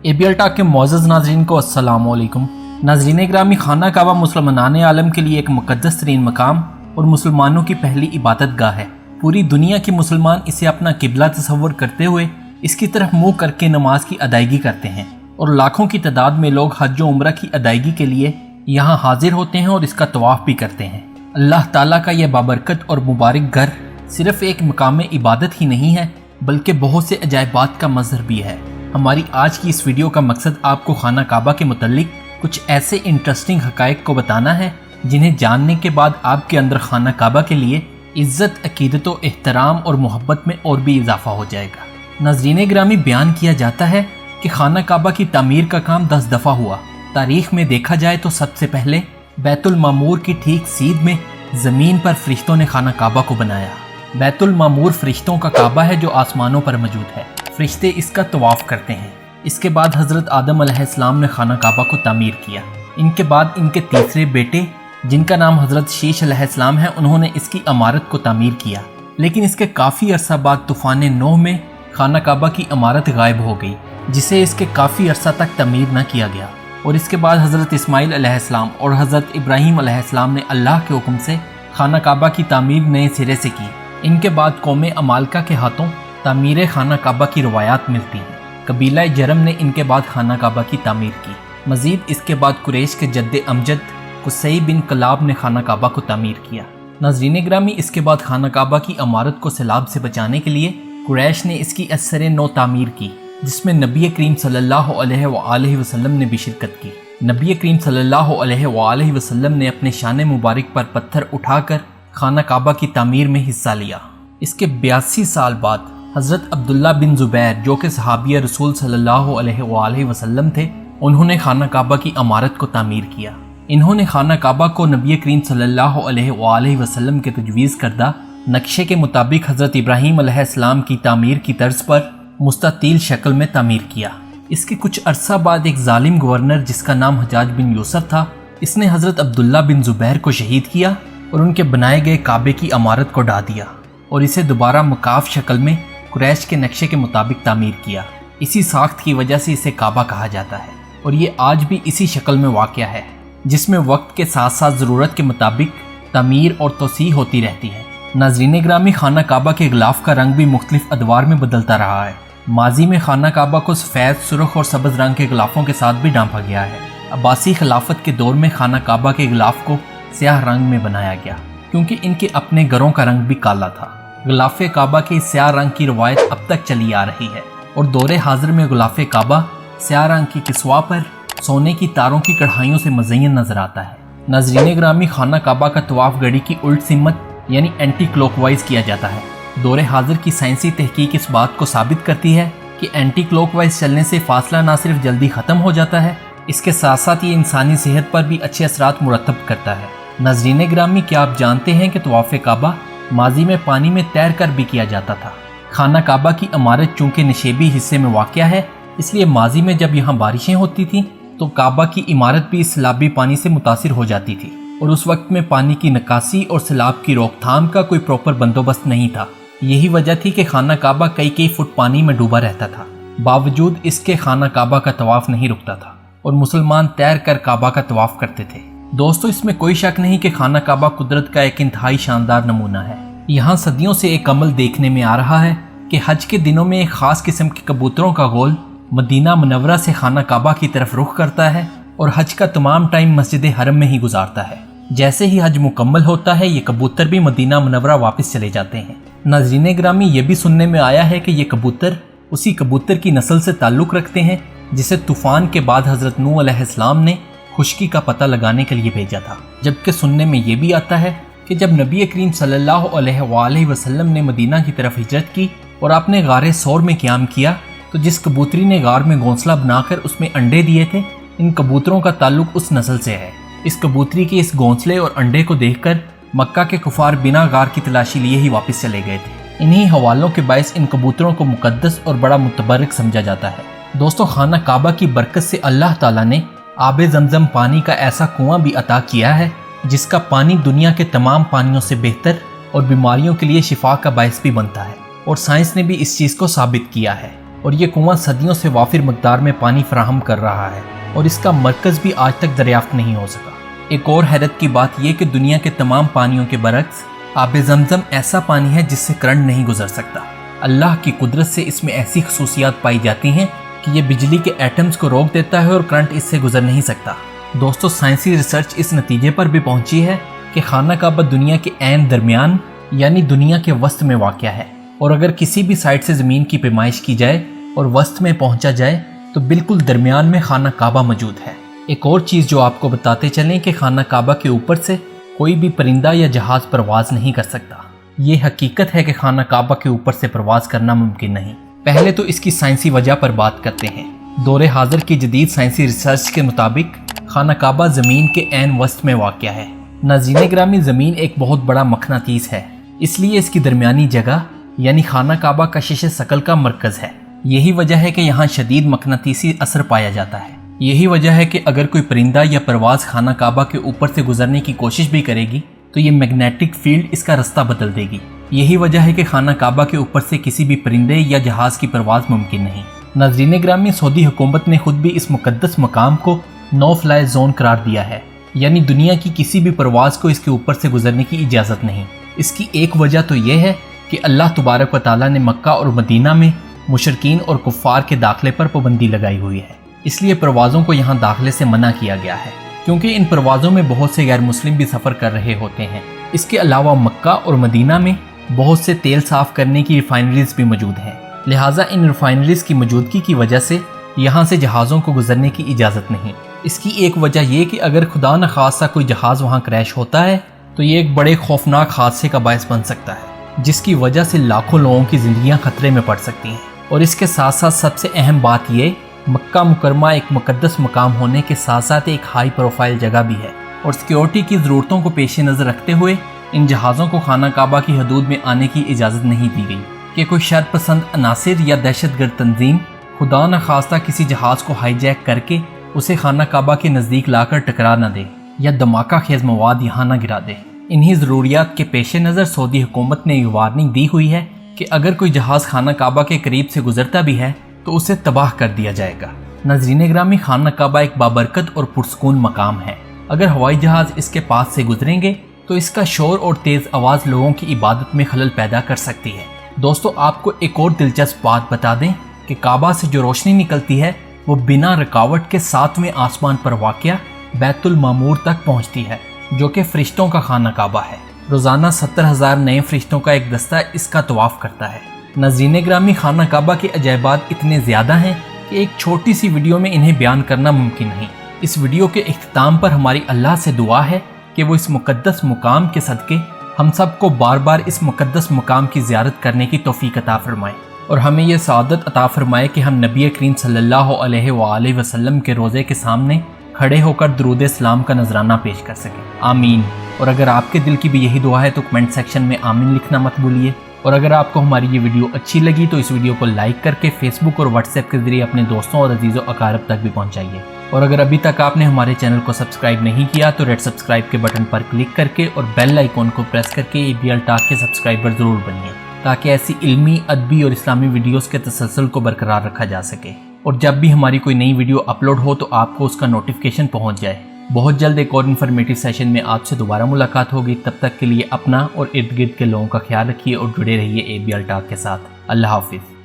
ABL talk के मोअज़्ज़ज़ नाज़रीन को अस्सलामु अलैकुम। नाज़रीन ग्रामी, खाना काबा मुसलमानान आलम के लिए एक मुक़द्दस तरीन मकाम और मुसलमानों की पहली इबादत गाह है। पूरी दुनिया के मुसलमान इसे अपना किबला तसव्वुर करते हुए इसकी तरफ मुँह करके नमाज की अदायगी करते हैं और लाखों की तादाद में लोग हज व उम्रा की अदायगी के लिए यहाँ हाजिर होते हैं और इसका तवाफ़ भी करते हैं। अल्लाह ताला का यह बाबरकत और मुबारक घर सिर्फ़ एक मकाम इबादत ही नहीं है बल्कि बहुत से अजायबात का मज़हर भी है। हमारी आज की इस वीडियो का मकसद आपको खाना काबा के मुतल्लिक कुछ ऐसे इंटरेस्टिंग हक़ाइक़ को बताना है जिन्हें जानने के बाद आपके अंदर खाना काबा के लिए इज़्ज़त, अक़ीदत व एहतराम और मोहब्बत में और भी इजाफ़ा हो जाएगा। नाज़रीन ग्रामी, बयान किया जाता है कि खाना काबा की तामीर का काम 10 दफ़ा हुआ। तारीख़ में देखा जाए तो सबसे पहले बैतुल मामूर की ठीक सीध में ज़मीन पर फ़रिश्तों ने खाना काबा को बनाया। बैतुल मामूर फ़रिश्तों का काबा है जो आसमानों पर मौजूद है। फ़रिश्ते इसका तवाफ़ करते हैं। इसके बाद हज़रत आदम अलैहिस्सलाम ने खाना काबा को तामीर किया। इनके बाद इनके तीसरे बेटे जिनका नाम हज़रत शीश अलैहिस्सलाम है, उन्होंने इसकी इमारत को तामीर किया। लेकिन इसके काफ़ी अरसा बाद तूफ़ान नूह में खाना काबा की इमारत गायब हो गई, जिसे इसके काफ़ी अरसा तक तामीर न किया गया। और इसके बाद हज़रत इस्माईल अलैहिस्सलाम और हज़रत इब्राहीम अलैहिस्सलाम ने अल्लाह के हुक्म से खाना काबा की तामीर नए सिरे से की। इनके बाद कौम अमालका के हाथों तामीर खाना काबा की रवायात मिलती हैं। कबीला जरम ने इनके बाद खाना काबा की तामीर की। मज़ीद इसके बाद कुरैश के जद्द अमजद कुसै बिन कलाब ने खाना काबा को तामीर किया। नाज़रीन ग्रामी, इसके बाद खाना काबा की इमारत को सैलाब से बचाने के लिए कुरैश ने इसकी असर नौ तामीर की, जिसमें नबी करीम सल्लल्लाहु अलैहि वसल्लम ने भी शिरकत की। नबी करीम सल्लल्लाहु अलैहि वसल्लम ने अपने शान मुबारक पर पत्थर उठाकर खाना काबा की तामीर में हिस्सा लिया। इसके 82 साल बाद हज़रत अब्दुल्ला बिन ज़ुबैर, जो कि सहाबिया रसूल सल्लल्लाहु अलैहि वसल्लम थे, उन्होंने खाना काबा की इमारत को तामीर किया। इन्होंने खाना काबा को नबी करीम सल्लल्लाहु अलैहि वसल्लम के तजवीज़ करदा नक्शे के मुताबिक हज़रत इब्राहीम अलैहिस्सलाम की तामीर की तर्ज पर मुस्ततील शक्ल में तामीर किया। इसके कुछ अरसा बाद एक जालिम गवर्नर जिसका नाम हजाज बिन यूसुफ था, इसने हज़रत अब्दुल्ला बिन ज़ुबैर को शहीद किया और उनके बनाए गए काबे की इमारत को ढा दिया और इसे दोबारा मकाफ शक्ल में कुरैश के नक्शे के मुताबिक तामीर किया। इसी साख्त की वजह से इसे काबा कहा जाता है और ये आज भी इसी शक्ल में वाक़या है, जिसमें वक्त के साथ साथ ज़रूरत के मुताबिक तामीर और तोसी होती रहती है। नाज़रीन ग्रामी, खाना काबा के गिलाफ का रंग भी मुख्तलिफ अदवार में बदलता रहा है। माजी में खाना काबा को सफ़ेद, सुर्ख और सब्ज़ रंग के गिलाफ़ों के साथ भी ढांपा गया है। अब्बासी खिलाफत के दौर में खाना काबा के गिलाफ को स्याह रंग में बनाया गया, क्योंकि इनके अपने घरों का रंग भी काला था। गिलाफ़े काबा के स्याह रंग की रवायत अब तक चली आ रही है और दौरे हाजिर में गिलाफ़े काबा स्याह रंग की किस्वा पर सोने की तारों की कढ़ाइयों से मज़य्यन नजर आता है। नाज़रीन ग्रामी, खाना काबा का तवाफ़ घड़ी की उल्ट सिमत यानी एंटी क्लॉकवाइज किया जाता है। दौरे हाजिर की साइंसी तहकीक इस बात को साबित करती है कि एंटी क्लॉकवाइज चलने से फासला ना सिर्फ जल्दी ख़त्म हो जाता है, इसके साथ साथ ये इंसानी सेहत पर भी अच्छे असरात मुरतब करता है। नाज़रीन ग्रामी, क्या आप जानते हैं कि तवाफ़े काबा माजी में पानी में तैर कर भी किया जाता था। खाना काबा की इमारत चूँकि नशेबी हिस्से में वाक़या है, इसलिए माजी में जब यहाँ बारिशें होती थीं तो काबा की इमारत भी इस सैलाबी पानी से मुतासिर हो जाती थी और उस वक्त में पानी की निकासी और सैलाब की रोकथाम का कोई प्रॉपर बंदोबस्त नहीं था। यही वजह थी कि खाना काबा कई फुट पानी में डूबा रहता था। बावजूद इसके खाना काबा का तवाफ़ नहीं रुकता था और मुसलमान तैर कर काबा का तवाफ़ करते थे। दोस्तों, इसमें कोई शक नहीं कि खाना काबा कुदरत का एक इंतहाई शानदार नमूना है। यहाँ सदियों से एक अमल देखने में आ रहा है कि हज के दिनों में एक ख़ास किस्म के कबूतरों का गोल मदीना मुनव्वरा से खाना काबा की तरफ रुख करता है और हज का तमाम टाइम मस्जिद हरम में ही गुजारता है। जैसे ही हज मुकम्मल होता है, ये कबूतर भी मदीना मुनव्वरा वापस चले जाते हैं। नाज़रीन ग्रामी, ये भी सुनने में आया है कि ये कबूतर उसी कबूतर की नस्ल से ताल्लुक़ रखते हैं जिसे तूफ़ान के बाद हज़रत नूह अलैहिस्सलाम ने खुश्की का पता लगाने के लिए भेजा था। जबकि सुनने में ये भी आता है कि जब नबी करीम सल्लल्लाहु अलैहि वसल्लम ने मदीना की तरफ हिजरत की और आपने गारे सौर में क़याम किया, तो जिस कबूतरी ने गार में घोंसला बनाकर उसमें अंडे दिए थे, इन कबूतरों का ताल्लुक़ उस नस्ल से है। इस कबूतरी के इस घोंसले और अंडे को देखकर मक्का के कुफार बिना गार की तलाशी लिए ही वापस चले गए थे। इन्हीं हवालों के बायस इन कबूतरों को मुकद्दस और बड़ा मुतबरक समझा जाता है। दोस्तों, खाना काबा की बरकत से अल्लाह ताला ने आबे ज़मज़म पानी का ऐसा कुआं भी अता किया है जिसका पानी दुनिया के तमाम पानियों से बेहतर और बीमारियों के लिए शिफा का बायस भी बनता है और साइंस ने भी इस चीज़ को साबित किया है। اور یہ کنواں صدیوں سے وافر مقدار میں پانی فراہم کر رہا ہے اور اس کا مرکز بھی آج تک دریافت نہیں ہو سکا۔ ایک اور حیرت کی بات یہ کہ دنیا کے تمام پانیوں کے برعکس آب زمزم ایسا پانی ہے جس سے کرنٹ نہیں گزر سکتا۔ اللہ کی قدرت سے اس میں ایسی خصوصیات پائی جاتی ہیں کہ یہ بجلی کے ایٹمز کو روک دیتا ہے اور کرنٹ اس سے گزر نہیں سکتا۔ دوستو، سائنسی ریسرچ اس نتیجے پر بھی پہنچی ہے کہ خانہ کعبہ دنیا کے عین درمیان یعنی دنیا کے وسط میں واقع ہے، اور اگر کسی بھی سائٹ سے زمین کی پیمائش کی جائے اور وسط میں پہنچا جائے تو بالکل درمیان میں خانہ کعبہ موجود ہے۔ ایک اور چیز جو آپ کو بتاتے چلیں کہ خانہ کعبہ کے اوپر سے کوئی بھی پرندہ یا جہاز پرواز نہیں کر سکتا۔ یہ حقیقت ہے کہ خانہ کعبہ کے اوپر سے پرواز کرنا ممکن نہیں۔ پہلے تو اس کی سائنسی وجہ پر بات کرتے ہیں۔ دور حاضر کی جدید سائنسی ریسرچ کے مطابق خانہ کعبہ زمین کے عین وسط میں واقع ہے۔ ناظرین گرامی، زمین ایک بہت بڑا مقناطیس ہے، اس لیے اس کی درمیانی جگہ یعنی خانہ کعبہ کشش ثقل کا مرکز ہے۔ یہی وجہ ہے کہ یہاں شدید مقناطیسی اثر پایا جاتا ہے۔ یہی وجہ ہے کہ اگر کوئی پرندہ یا پرواز خانہ کعبہ کے اوپر سے گزرنے کی کوشش بھی کرے گی تو یہ میگنیٹک فیلڈ اس کا رستہ بدل دے گی۔ یہی وجہ ہے کہ خانہ کعبہ کے اوپر سے کسی بھی پرندے یا جہاز کی پرواز ممکن نہیں۔ ناظرین گرامی، سعودی حکومت نے خود بھی اس مقدس مقام کو نو فلائی زون قرار دیا ہے، یعنی دنیا کی کسی بھی پرواز کو اس کے اوپر سے گزرنے کی اجازت نہیں۔ اس کی ایک وجہ تو یہ ہے کہ اللہ تبارک و تعالیٰ نے مکہ اور مدینہ میں مشرکین اور کفار کے داخلے پر پابندی لگائی ہوئی ہے، اس لیے پروازوں کو یہاں داخلے سے منع کیا گیا ہے، کیونکہ ان پروازوں میں بہت سے غیر مسلم بھی سفر کر رہے ہوتے ہیں۔ اس کے علاوہ مکہ اور مدینہ میں بہت سے تیل صاف کرنے کی ریفائنریز بھی موجود ہیں، لہٰذا ان ریفائنریز کی موجودگی کی وجہ سے یہاں سے جہازوں کو گزرنے کی اجازت نہیں۔ اس کی ایک وجہ یہ کہ اگر خدا نخواستہ کوئی جہاز وہاں کریش ہوتا ہے تو یہ ایک بڑے خوفناک حادثے کا باعث بن سکتا ہے، جس کی وجہ سے لاکھوں لوگوں کی زندگیاں خطرے میں پڑ سکتی ہیں۔ اور اس کے ساتھ ساتھ سب سے اہم بات یہ، مکہ مکرمہ ایک مقدس مقام ہونے کے ساتھ ساتھ ایک ہائی پروفائل جگہ بھی ہے، اور سیکیورٹی کی ضرورتوں کو پیش نظر رکھتے ہوئے ان جہازوں کو خانہ کعبہ کی حدود میں آنے کی اجازت نہیں دی گئی کہ کوئی شر پسند عناصر یا دہشت گرد تنظیم خدا نخواستہ کسی جہاز کو ہائی جیک کر کے اسے خانہ کعبہ کے نزدیک لا کر ٹکرا نہ دے یا دھماکہ خیز مواد یہاں نہ گرا دے۔ انہی ضروریات کے پیش نظر سعودی حکومت نے یہ وارننگ دی ہوئی ہے کہ اگر کوئی جہاز خانہ کعبہ کے قریب سے گزرتا بھی ہے تو اسے تباہ کر دیا جائے گا۔ ناظرین گرامی، خانہ کعبہ ایک بابرکت اور پرسکون مقام ہے۔ اگر ہوائی جہاز اس کے پاس سے گزریں گے تو اس کا شور اور تیز آواز لوگوں کی عبادت میں خلل پیدا کر سکتی ہے۔ دوستو، آپ کو ایک اور دلچسپ بات بتا دیں کہ کعبہ سے جو روشنی نکلتی ہے وہ بنا رکاوٹ کے 7ویں آسمان پر واقع بیت المعمور تک پہنچتی ہے، جو کہ فرشتوں کا خانہ کعبہ ہے۔ روزانہ 70,000 نئے فرشتوں کا ایک دستہ اس کا طواف کرتا ہے۔ ناظرین گرامی، خانہ کعبہ کے عجائبات اتنے زیادہ ہیں کہ ایک چھوٹی سی ویڈیو میں انہیں بیان کرنا ممکن نہیں۔ اس ویڈیو کے اختتام پر ہماری اللہ سے دعا ہے کہ وہ اس مقدس مقام کے صدقے ہم سب کو بار بار اس مقدس مقام کی زیارت کرنے کی توفیق عطا فرمائے، اور ہمیں یہ سعادت عطا فرمائے کہ ہم نبی کریم صلی اللہ علیہ وآلہ وسلم کے روضے کے سامنے کھڑے ہو کر درود اسلام کا نذرانہ پیش کر سکیں۔ آمین۔ اور اگر آپ کے دل کی بھی یہی دعا ہے تو کمنٹ سیکشن میں آمین لکھنا مت بھولیے، اور اگر آپ کو ہماری یہ ویڈیو اچھی لگی تو اس ویڈیو کو لائک کر کے فیس بک اور واٹس ایپ کے ذریعے اپنے دوستوں اور عزیز و اقارب تک بھی پہنچائیے، اور اگر ابھی تک آپ نے ہمارے چینل کو سبسکرائب نہیں کیا تو ریڈ سبسکرائب کے بٹن پر کلک کر کے اور بیل آئیکن کو پریس کر کے ABL ٹاک کے سبسکرائبر ضرور بنیے، تاکہ ایسی علمی، ادبی اور اسلامی ویڈیوز کے تسلسل کو برقرار رکھا جا سکے، اور جب بھی ہماری کوئی نئی ویڈیو اپلوڈ ہو تو آپ کو اس کا نوٹیفیکیشن پہنچ جائے۔ بہت جلد ایک اور انفارمیٹیو سیشن میں آپ سے دوبارہ ملاقات ہوگی، تب تک کے لیے اپنا اور ارد گرد کے لوگوں کا خیال رکھیے اور جڑے رہیے ABL ٹاک کے ساتھ۔ اللہ حافظ۔